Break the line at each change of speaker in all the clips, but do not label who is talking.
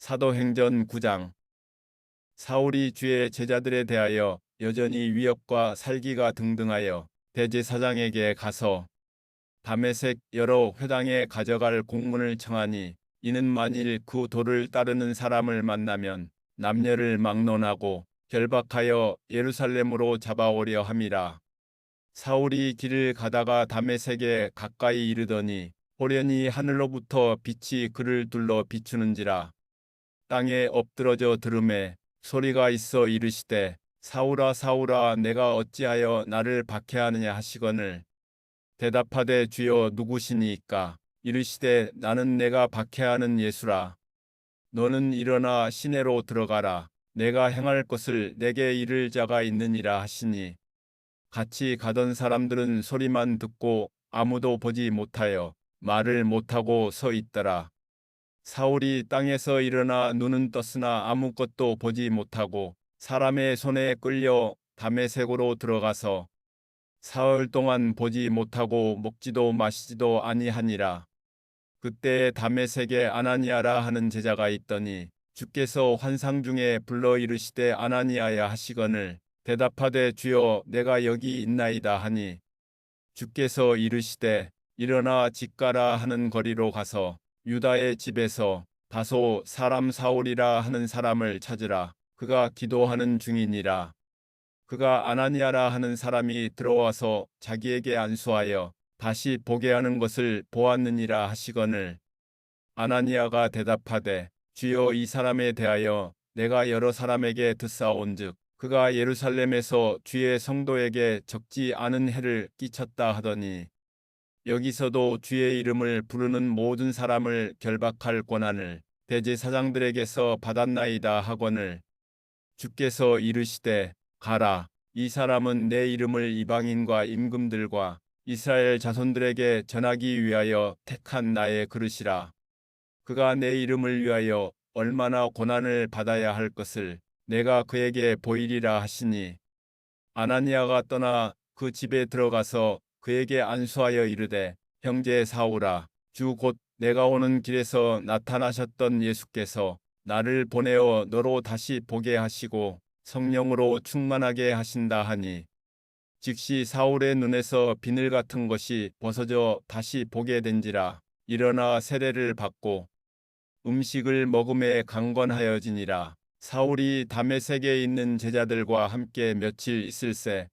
사도행전 9장. 사울이 주의 제자들에 대하여 여전히 위협과 살기가 등등하여 대제사장에게 가서 다메섹 여러 회당에 가져갈 공문을 청하니, 이는 만일 그 도를 따르는 사람을 만나면 남녀를 막론하고 결박하여 예루살렘으로 잡아오려 함이라. 사울이 길을 가다가 다메섹에 가까이 이르더니 호련히 하늘로부터 빛이 그를 둘러 비추는지라. 땅에 엎드러져 들음에 소리가 있어 이르시되, 사울아 사울아, 내가 어찌하여 나를 박해하느냐 하시거늘. 대답하되, 주여 누구시니이까? 이르시되, 나는 내가 박해하는 예수라. 너는 일어나 시내로 들어가라. 내가 행할 것을 내게 이를 자가 있느니라 하시니, 같이 가던 사람들은 소리만 듣고 아무도 보지 못하여 말을 못하고 서 있더라. 사울이 땅에서 일어나 눈은 떴으나 아무것도 보지 못하고 사람의 손에 끌려 다메섹으로 들어가서 사흘 동안 보지 못하고 먹지도 마시지도 아니하니라. 그때 다메섹에 아나니아라 하는 제자가 있더니 주께서 환상 중에 불러 이르시되, 아나니아야 하시거늘. 대답하되, 주여 내가 여기 있나이다 하니, 주께서 이르시되, 일어나 집 가라 하는 거리로 가서 유다의 집에서 다소 사람 사울이라 하는 사람을 찾으라. 그가 기도하는 중이니라. 그가 아나니아라 하는 사람이 들어와서 자기에게 안수하여 다시 보게 하는 것을 보았느니라 하시거늘. 아나니아가 대답하되, 주여 이 사람에 대하여 내가 여러 사람에게 듣사온즉 그가 예루살렘에서 주의 성도에게 적지 않은 해를 끼쳤다 하더니, 여기서도 주의 이름을 부르는 모든 사람을 결박할 권한을 대제사장들에게서 받았나이다 하거늘. 주께서 이르시되, 가라. 이 사람은 내 이름을 이방인과 임금들과 이스라엘 자손들에게 전하기 위하여 택한 나의 그릇이라. 그가 내 이름을 위하여 얼마나 고난을 받아야 할 것을 내가 그에게 보이리라 하시니, 아나니아가 떠나 그 집에 들어가서 그에게 안수하여 이르되, 형제 사울아, 주 곧 내가 오는 길에서 나타나셨던 예수께서 나를 보내어 너로 다시 보게 하시고 성령으로 충만하게 하신다 하니, 즉시 사울의 눈에서 비늘 같은 것이 벗어져 다시 보게 된지라. 일어나 세례를 받고 음식을 먹음에 강건하여지니라. 사울이 다메섹에 있는 제자들과 함께 며칠 있을새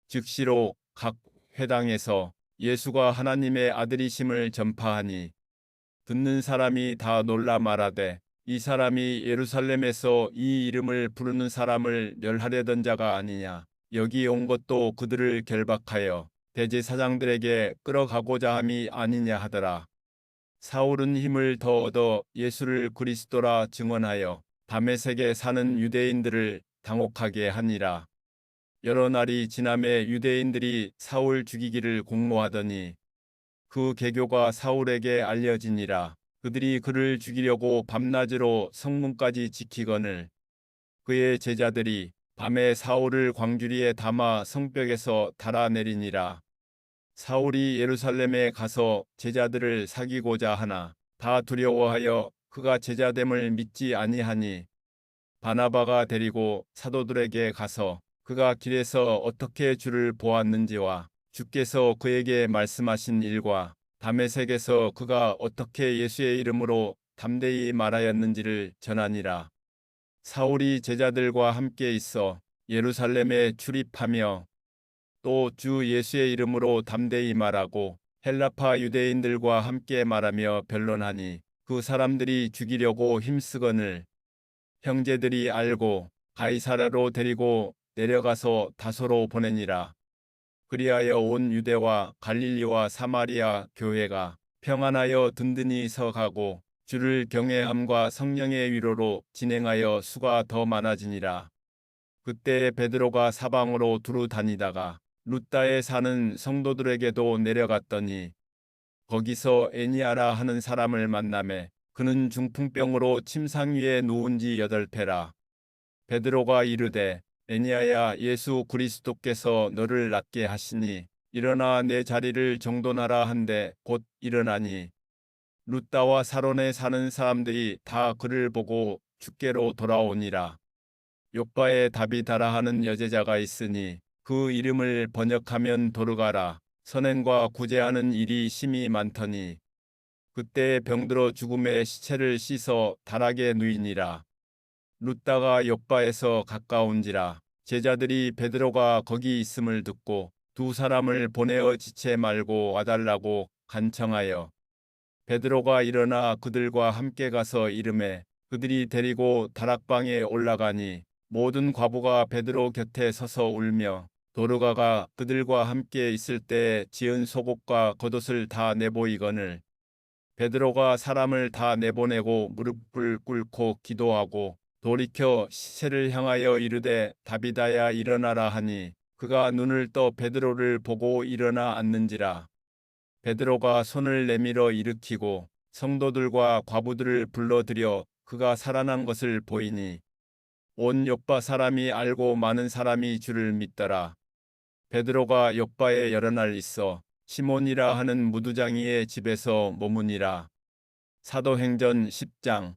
즉시로 각 회당에서 예수가 하나님의 아들이심을 전파하니, 듣는 사람이 다 놀라 말하되, 이 사람이 예루살렘에서 이 이름을 부르는 사람을 멸하려던 자가 아니냐. 여기 온 것도 그들을 결박하여 대제사장들에게 끌어가고자 함이 아니냐 하더라. 사울은 힘을 더 얻어 예수를 그리스도라 증언하여 다메섹에 사는 유대인들을 당혹하게 하니라. 여러 날이 지남에 유대인들이 사울 죽이기를 공모하더니 그 계교가 사울에게 알려지니라. 그들이 그를 죽이려고 밤낮으로 성문까지 지키거늘. 그의 제자들이 밤에 사울을 광주리에 담아 성벽에서 달아내리니라. 사울이 예루살렘에 가서 제자들을 사귀고자 하나 다 두려워하여 그가 제자됨을 믿지 아니하니, 바나바가 데리고 사도들에게 가서 그가 길에서 어떻게 주를 보았는지와 주께서 그에게 말씀하신 일과 다메섹에서 그가 어떻게 예수의 이름으로 담대히 말하였는지를 전하니라. 사울이 제자들과 함께 있어 예루살렘에 출입하며 또 주 예수의 이름으로 담대히 말하고 헬라파 유대인들과 함께 말하며 변론하니, 그 사람들이 죽이려고 힘쓰거늘. 형제들이 알고 가이사라로 데리고 내려가서 다소로 보내니라. 그리하여 온 유대와 갈릴리와 사마리아 교회가 평안하여 든든히 서가고 주를 경외함과 성령의 위로로 진행하여 수가 더 많아지니라. 그때 베드로가 사방으로 두루 다니다가 룻다에 사는 성도들에게도 내려갔더니 거기서 애니아라 하는 사람을 만나매, 그는 중풍병으로 침상 위에 누운 지 8회라. 베드로가 이르되, 애니아야, 예수 그리스도께서 너를 낫게 하시니 일어나 내 자리를 정돈하라 한데 곧 일어나니, 룻다와 사론에 사는 사람들이 다 그를 보고 주께로 돌아오니라. 욥바에 다비다라 하는 여제자가 있으니 그 이름을 번역하면 도르가라. 선행과 구제하는 일이 심히 많더니 그때 병들어 죽음의 시체를 씻어 다락에 누이니라. 룻다가 욥바에서 가까운지라 제자들이 베드로가 거기 있음을 듣고 두 사람을 보내어 지체 말고 와달라고 간청하여 베드로가 일어나 그들과 함께 가서 이르매 그들이 데리고 다락방에 올라가니 모든 과부가 베드로 곁에 서서 울며 도르가가 그들과 함께 있을 때 지은 속옷과 겉옷을 다 내보이거늘 베드로가 사람을 다 내보내고 무릎을 꿇고 기도하고 돌이켜 시체를 향하여 이르되 다비다야 일어나라 하니 그가 눈을 떠 베드로를 보고 일어나 앉는지라. 베드로가 손을 내밀어 일으키고 성도들과 과부들을 불러들여 그가 살아난 것을 보이니 온 욥바 사람이 알고 많은 사람이 주를 믿더라. 베드로가 욥바에 여러 날 있어 시몬이라 하는 무두장이의 집에서 머무니라. 사도행전 10장.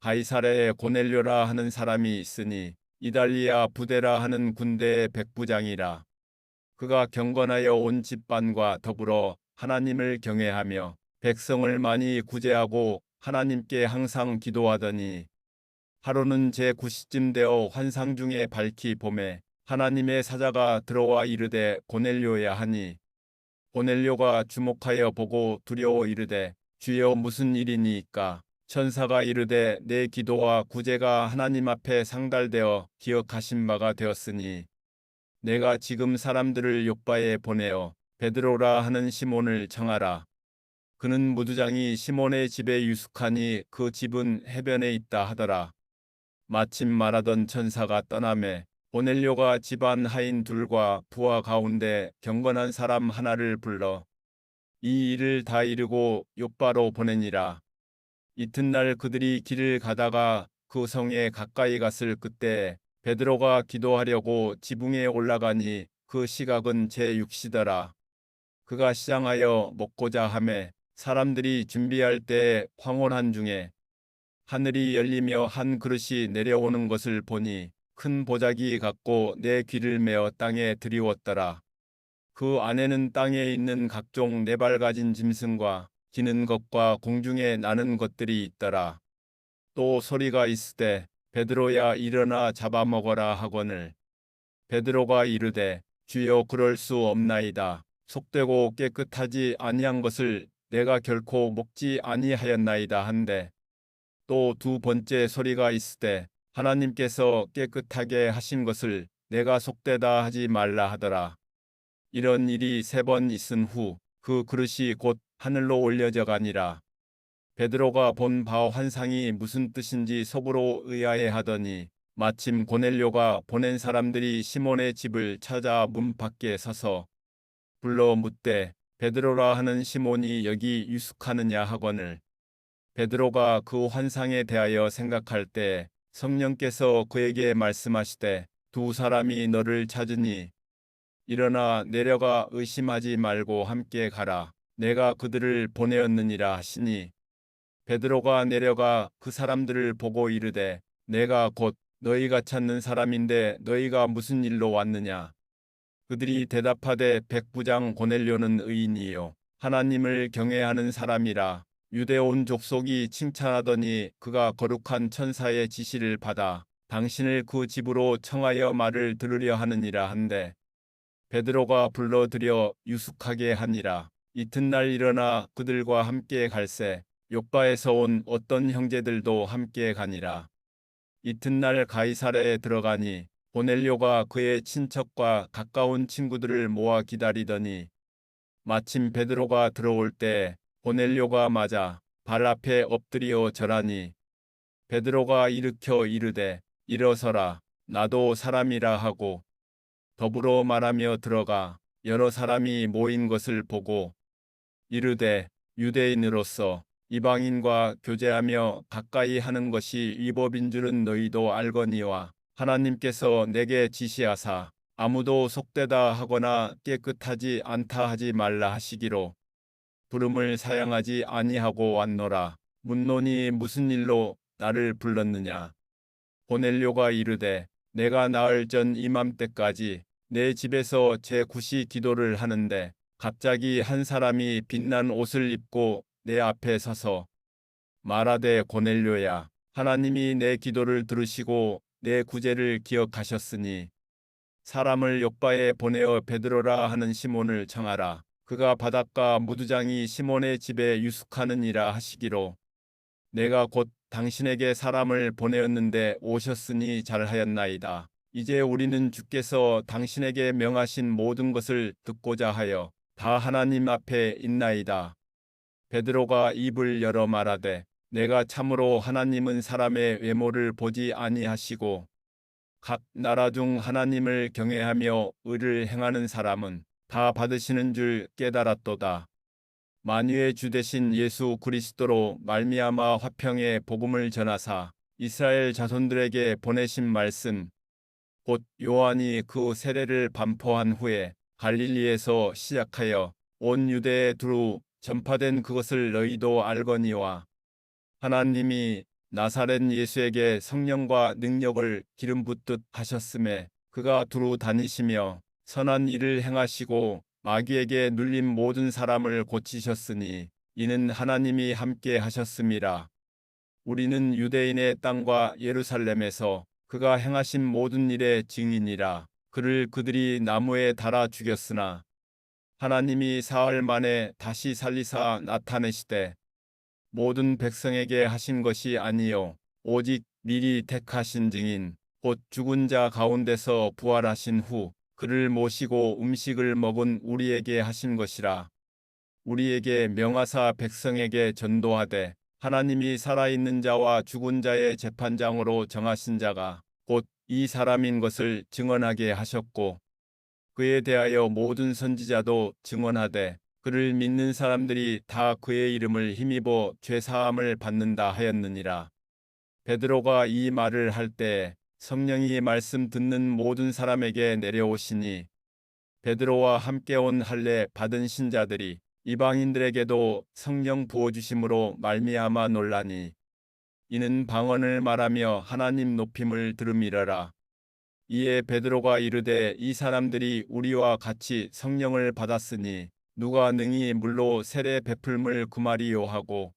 가이사랴에 고넬료라 하는 사람이 있으니 이달리아 부대라 하는 군대의 백부장이라. 그가 경건하여 온 집반과 더불어 하나님을 경외하며 백성을 많이 구제하고 하나님께 항상 기도하더니 하루는 제9시쯤 되어 환상 중에 밝히 봄에 하나님의 사자가 들어와 이르되 고넬료야 하니 고넬료가 주목하여 보고 두려워 이르되 주여 무슨 일이니이까 천사가 이르되 내 기도와 구제가 하나님 앞에 상달되어 기억하신 바가 되었으니 내가 지금 사람들을 욥바에 보내어 베드로라 하는 시몬을 청하라. 그는 무두장이 시몬의 집에 유숙하니 그 집은 해변에 있다 하더라. 마침 말하던 천사가 떠나매 고넬료가 집안 하인 둘과 부하 가운데 경건한 사람 하나를 불러 이 일을 다 이루고 욥바로 보내니라. 이튿날 그들이 길을 가다가 그 성에 가까이 갔을 그때 베드로가 기도하려고 지붕에 올라가니 그 시각은 제6시더라. 그가 시장하여 먹고자 하매 사람들이 준비할 때에 황홀한 중에 하늘이 열리며 한 그릇이 내려오는 것을 보니 큰 보자기 같고 내 귀를 메어 땅에 드리웠더라. 그 안에는 땅에 있는 각종 네 발 가진 짐승과 기는 것과 공중에 나는 것들이 있더라. 또 소리가 있으되 베드로야 일어나 잡아먹어라 하거늘 베드로가 이르되 주여 그럴 수 없나이다. 속되고 깨끗하지 아니한 것을 내가 결코 먹지 아니하였나이다 한데 또 두 번째 소리가 있으되 하나님께서 깨끗하게 하신 것을 내가 속되다 하지 말라 하더라. 이런 일이 3번 있은 후 그 그릇이 곧 하늘로 올려져 가니라. 베드로가 본 바 환상이 무슨 뜻인지 속으로 의아해하더니 마침 고넬료가 보낸 사람들이 시몬의 집을 찾아 문 밖에 서서 불러 묻되 베드로라 하는 시몬이 여기 유숙하느냐 하거늘 베드로가 그 환상에 대하여 생각할 때 성령께서 그에게 말씀하시되 두 사람이 너를 찾으니 일어나 내려가 의심하지 말고 함께 가라. 내가 그들을 보내었느니라 하시니 베드로가 내려가 그 사람들을 보고 이르되 내가 곧 너희가 찾는 사람인데 너희가 무슨 일로 왔느냐. 그들이 대답하되 백부장 고넬료는 의인이요 하나님을 경외하는 사람이라 유대 온 족속이 칭찬하더니 그가 거룩한 천사의 지시를 받아 당신을 그 집으로 청하여 말을 들으려 하느니라 한데 베드로가 불러들여 유숙하게 하니라. 이튿날 일어나 그들과 함께 갈새 욥바에서 온 어떤 형제들도 함께 가니라. 이튿날 가이사랴에 들어가니 고넬료가 그의 친척과 가까운 친구들을 모아 기다리더니 마침 베드로가 들어올 때 고넬료가 맞아 발 앞에 엎드려 절하니 베드로가 일으켜 이르되 일어서라 나도 사람이라 하고 더불어 말하며 들어가 여러 사람이 모인 것을 보고 이르되 유대인으로서 이방인과 교제하며 가까이 하는 것이 위법인 줄은 너희도 알거니와 하나님께서 내게 지시하사 아무도 속되다 하거나 깨끗하지 않다 하지 말라 하시기로 부름을 사양하지 아니하고 왔노라. 묻노니 무슨 일로 나를 불렀느냐. 고넬료가 이르되 내가 나흘 전 이맘때까지 내 집에서 제9시 기도를 하는데 갑자기 한 사람이 빛난 옷을 입고 내 앞에 서서 말하되 고넬료야, 하나님이 내 기도를 들으시고 내 구제를 기억하셨으니 사람을 욥바에 보내어 베드로라 하는 시몬을 청하라. 그가 바닷가 무두장이 시몬의 집에 유숙하느니라 하시기로 내가 곧 당신에게 사람을 보내었는데 오셨으니 잘하였나이다. 이제 우리는 주께서 당신에게 명하신 모든 것을 듣고자 하여 다 하나님 앞에 있나이다. 베드로가 입을 열어 말하되 내가 참으로 하나님은 사람의 외모를 보지 아니하시고 각 나라 중 하나님을 경외하며 의를 행하는 사람은 다 받으시는 줄 깨달았도다. 만유의 주 되신 예수 그리스도로 말미암아 화평의 복음을 전하사 이스라엘 자손들에게 보내신 말씀 곧 요한이 그 세례를 반포한 후에 갈릴리에서 시작하여 온 유대에 두루 전파된 그것을 너희도 알거니와 하나님이 나사렛 예수에게 성령과 능력을 기름 붓듯 하셨음에 그가 두루 다니시며 선한 일을 행하시고 마귀에게 눌린 모든 사람을 고치셨으니 이는 하나님이 함께 하셨음이라. 우리는 유대인의 땅과 예루살렘에서 그가 행하신 모든 일의 증인이라. 그를 그들이 나무에 달아 죽였으나 하나님이 사흘 만에 다시 살리사 나타내시되 모든 백성에게 하신 것이 아니요 오직 미리 택하신 증인 곧 죽은 자 가운데서 부활하신 후 그를 모시고 음식을 먹은 우리에게 하신 것이라. 우리에게 명하사 백성에게 전도하되 하나님이 살아있는 자와 죽은 자의 재판장으로 정하신 자가 곧 이 사람인 것을 증언하게 하셨고 그에 대하여 모든 선지자도 증언하되 그를 믿는 사람들이 다 그의 이름을 힘입어 죄사함을 받는다 하였느니라. 베드로가 이 말을 할 때에 성령이 말씀 듣는 모든 사람에게 내려오시니 베드로와 함께 온 할례 받은 신자들이 이방인들에게도 성령 부어주심으로 말미암아 놀라니 이는 방언을 말하며 하나님 높임을 들음이러라. 이에 베드로가 이르되 이 사람들이 우리와 같이 성령을 받았으니 누가 능히 물로 세례 베풀물 구마리요 하고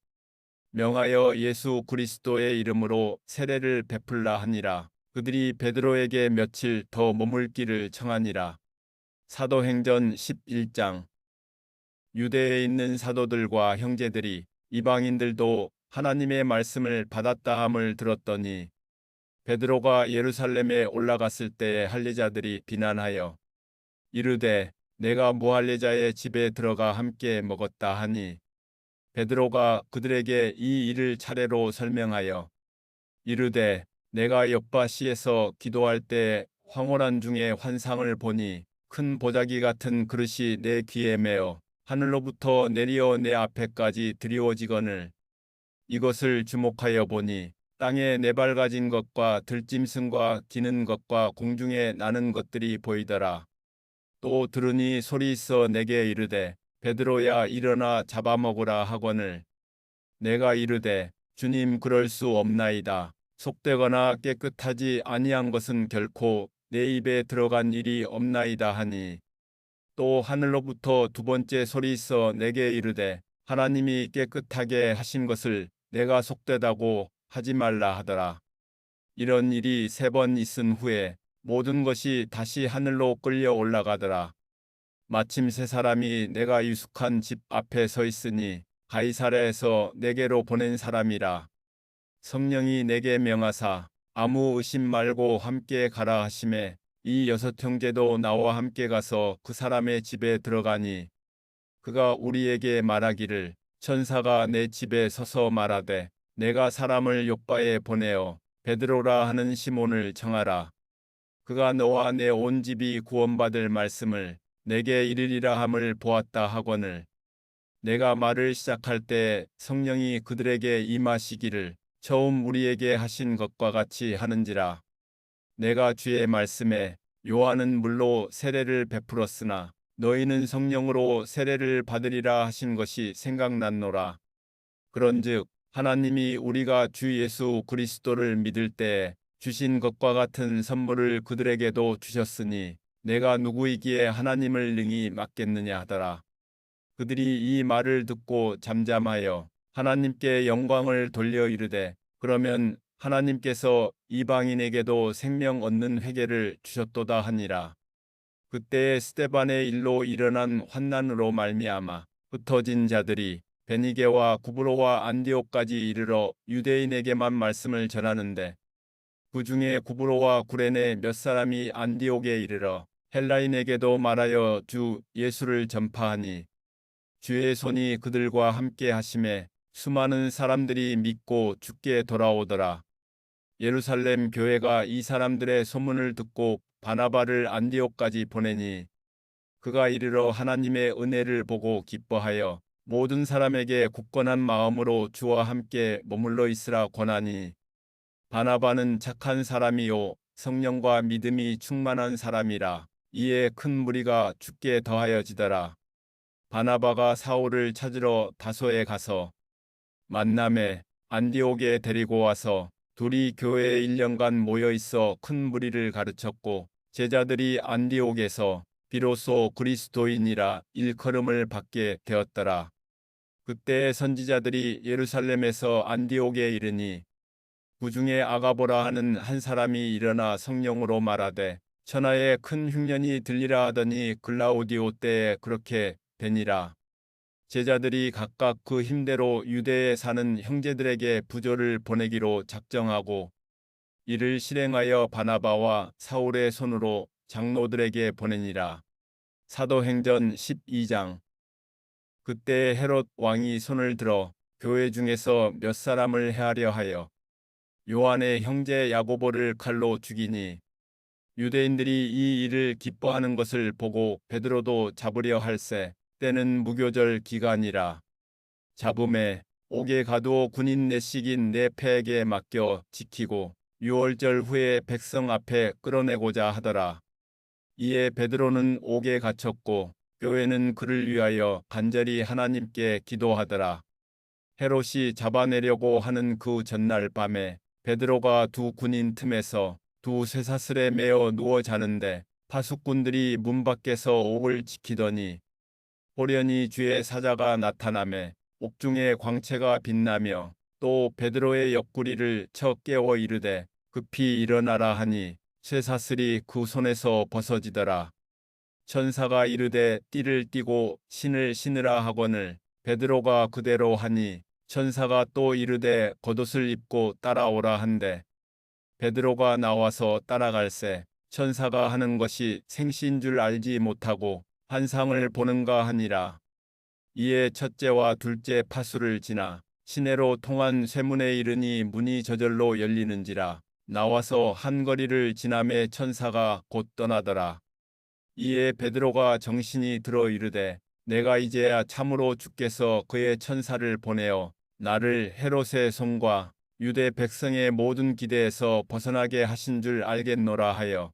명하여 예수 그리스도의 이름으로 세례를 베풀라 하니라. 그들이 베드로에게 며칠 더 머물기를 청하니라. 사도행전 11장. 유대에 있는 사도들과 형제들이 이방인들도 하나님의 말씀을 받았다 함을 들었더니 베드로가 예루살렘에 올라갔을 때에 할례자들이 비난하여 이르되 내가 무할례자의 집에 들어가 함께 먹었다 하니 베드로가 그들에게 이 일을 차례로 설명하여 이르되 내가 욥바시에서 기도할 때 황홀한 중에 환상을 보니 큰 보자기 같은 그릇이 내 귀에 매어 하늘로부터 내리어 내 앞에까지 드리워지거늘 이것을 주목하여 보니 땅에 네발가진 것과 들짐승과 기는 것과 공중에 나는 것들이 보이더라. 또 들으니 소리 있어 내게 이르되 베드로야 일어나 잡아먹으라 하거늘 내가 이르되 주님 그럴 수 없나이다. 속되거나 깨끗하지 아니한 것은 결코 내 입에 들어간 일이 없나이다 하니 또 하늘로부터 두 번째 소리 있어 내게 이르되 하나님이 깨끗하게 하신 것을 내가 속되다고 하지 말라 하더라. 이런 일이 3번 있은 후에 모든 것이 다시 하늘로 끌려 올라가더라. 마침 3사람이 내가 유숙한 집 앞에 서 있으니 가이사랴에서 내게로 보낸 사람이라. 성령이 내게 명하사 아무 의심 말고 함께 가라 하심에 이 6형제도 나와 함께 가서 그 사람의 집에 들어가니 그가 우리에게 말하기를 천사가 내 집에 서서 말하되 내가 사람을 욥바에 보내어 베드로라 하는 시몬을 청하라. 그가 너와 내 온 집이 구원받을 말씀을 내게 이르리라 함을 보았다 하거늘 내가 말을 시작할 때 성령이 그들에게 임하시기를 처음 우리에게 하신 것과 같이 하는지라. 내가 주의 말씀에 요한은 물로 세례를 베풀었으나 너희는 성령으로 세례를 받으리라 하신 것이 생각났노라. 그런즉 하나님이 우리가 주 예수 그리스도를 믿을 때 주신 것과 같은 선물을 그들에게도 주셨으니 내가 누구이기에 하나님을 능히 맡겠느냐 하더라. 그들이 이 말을 듣고 잠잠하여 하나님께 영광을 돌려 이르되 그러면 하나님께서 이방인에게도 생명 얻는 회개를 주셨도다 하니라. 그때에 스데반의 일로 일어난 환난으로 말미암아 흩어진 자들이 베니게와 구브로와 안디옥까지 이르러 유대인에게만 말씀을 전하는데 그 중에 구브로와 구레네 몇 사람이 안디옥에 이르러 헬라인에게도 말하여 주 예수를 전파하니 주의 손이 그들과 함께 하심에 수많은 사람들이 믿고 주께 돌아오더라. 예루살렘 교회가 이 사람들의 소문을 듣고 바나바를 안디옥까지 보내니 그가 이르러 하나님의 은혜를 보고 기뻐하여 모든 사람에게 굳건한 마음으로 주와 함께 머물러 있으라 권하니 바나바는 착한 사람이요 성령과 믿음이 충만한 사람이라. 이에 큰 무리가 주께 더하여지더라. 바나바가 사울을 찾으러 다소에 가서 만남에 안디옥에 데리고 와서 둘이 교회에 1년간 모여 있어 큰 무리를 가르쳤고 제자들이 안디옥에서 비로소 그리스도인이라 일컬음을 받게 되었더라. 그때 선지자들이 예루살렘에서 안디옥에 이르니 그 중에 아가보라 하는 한 사람이 일어나 성령으로 말하되 천하에 큰 흉년이 들리라 하더니 글라우디오 때에 그렇게 되니라. 제자들이 각각 그 힘대로 유대에 사는 형제들에게 부조를 보내기로 작정하고 이를 실행하여 바나바와 사울의 손으로 장로들에게 보내니라. 사도행전 12장. 그때 헤롯 왕이 손을 들어 교회 중에서 몇 사람을 해하려 하여 요한의 형제 야고보를 칼로 죽이니 유대인들이 이 일을 기뻐하는 것을 보고 베드로도 잡으려 할세 때는 무교절 기간이라. 잡음에 옥에 가두어 군인 내식인 네 패에게 맡겨 지키고 유월절 후에 백성 앞에 끌어내고자 하더라. 이에 베드로는 옥에 갇혔고 교회는 그를 위하여 간절히 하나님께 기도하더라. 헤롯이 잡아내려고 하는 그 전날 밤에 베드로가 두 군인 틈에서 두 쇠사슬에 매어 누워 자는데 파수꾼들이 문 밖에서 옥을 지키더니 호련히 주의 사자가 나타나매 옥중에 광채가 빛나며 또 베드로의 옆구리를 쳐 깨워 이르되 급히 일어나라 하니 쇠사슬이 그 손에서 벗어지더라. 천사가 이르되 띠를 띠고 신을 신으라 하거늘 베드로가 그대로 하니 천사가 또 이르되 겉옷을 입고 따라오라 한대 베드로가 나와서 따라갈새 천사가 하는 것이 생시인 줄 알지 못하고 환상을 보는가 하니라. 이에 첫째와 둘째 파수를 지나 시내로 통한 쇠문에 이르니 문이 저절로 열리는지라. 나와서 한 거리를 지나매 천사가 곧 떠나더라. 이에 베드로가 정신이 들어 이르되 내가 이제야 참으로 주께서 그의 천사를 보내어 나를 헤롯의 손과 유대 백성의 모든 기대에서 벗어나게 하신 줄 알겠노라 하여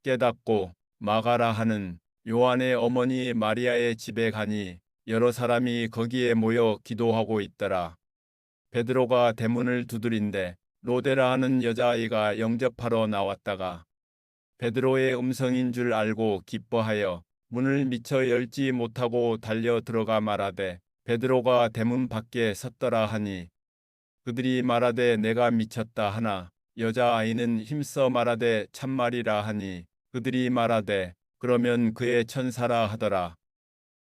깨닫고 마가라 하는 요한의 어머니 마리아의 집에 가니 여러 사람이 거기에 모여 기도하고 있더라. 베드로가 대문을 두드린데 로데라 하는 여자아이가 영접하러 나왔다가 베드로의 음성인 줄 알고 기뻐하여 문을 미처 열지 못하고 달려 들어가 말하되 베드로가 대문 밖에 섰더라 하니 그들이 말하되 내가 미쳤다 하나 여자아이는 힘써 말하되 참말이라 하니 그들이 말하되 그러면 그의 천사라 하더라.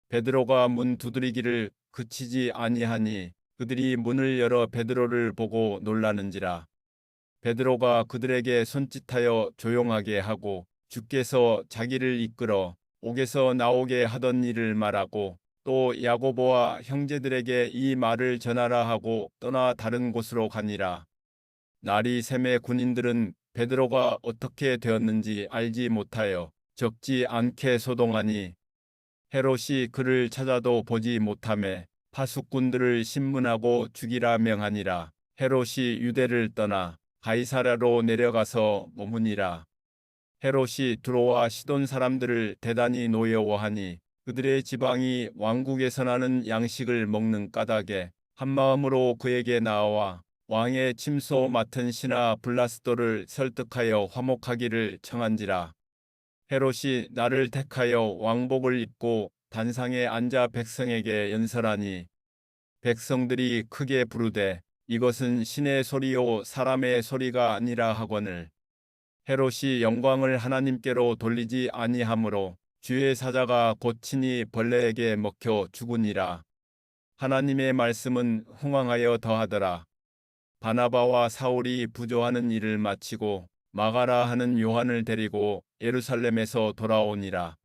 베드로가 문 두드리기를 그치지 아니하니 그들이 문을 열어 베드로를 보고 놀라는지라. 베드로가 그들에게 손짓하여 조용하게 하고 주께서 자기를 이끌어 옥에서 나오게 하던 일을 말하고 또 야고보와 형제들에게 이 말을 전하라 하고 떠나 다른 곳으로 가니라. 날이 새매 군인들은 베드로가 어떻게 되었는지 알지 못하여 적지 않게 소동하니 헤롯이 그를 찾아도 보지 못하매 파수꾼들을 신문하고 죽이라 명하니라. 헤롯이 유대를 떠나 가이사랴로 내려가서 머무니라. 헤롯이 두로와 시돈 사람들을 대단히 노여워하니 그들의 지방이 왕국에서 나는 양식을 먹는 까닭에 한마음으로 그에게 나와 왕의 침소 맡은 신하 블라스도를 설득하여 화목하기를 청한지라. 헤롯이 나를 택하여 왕복을 입고 단상에 앉아 백성에게 연설하니 백성들이 크게 부르되 이것은 신의 소리요 사람의 소리가 아니라 하거늘 헤롯이 영광을 하나님께로 돌리지 아니하므로 주의 사자가 곧 친히 벌레에게 먹혀 죽으니라. 하나님의 말씀은 흥왕하여 더하더라. 바나바와 사울이 부조하는 일을 마치고 마가라 하는 요한을 데리고 예루살렘에서 돌아오니라.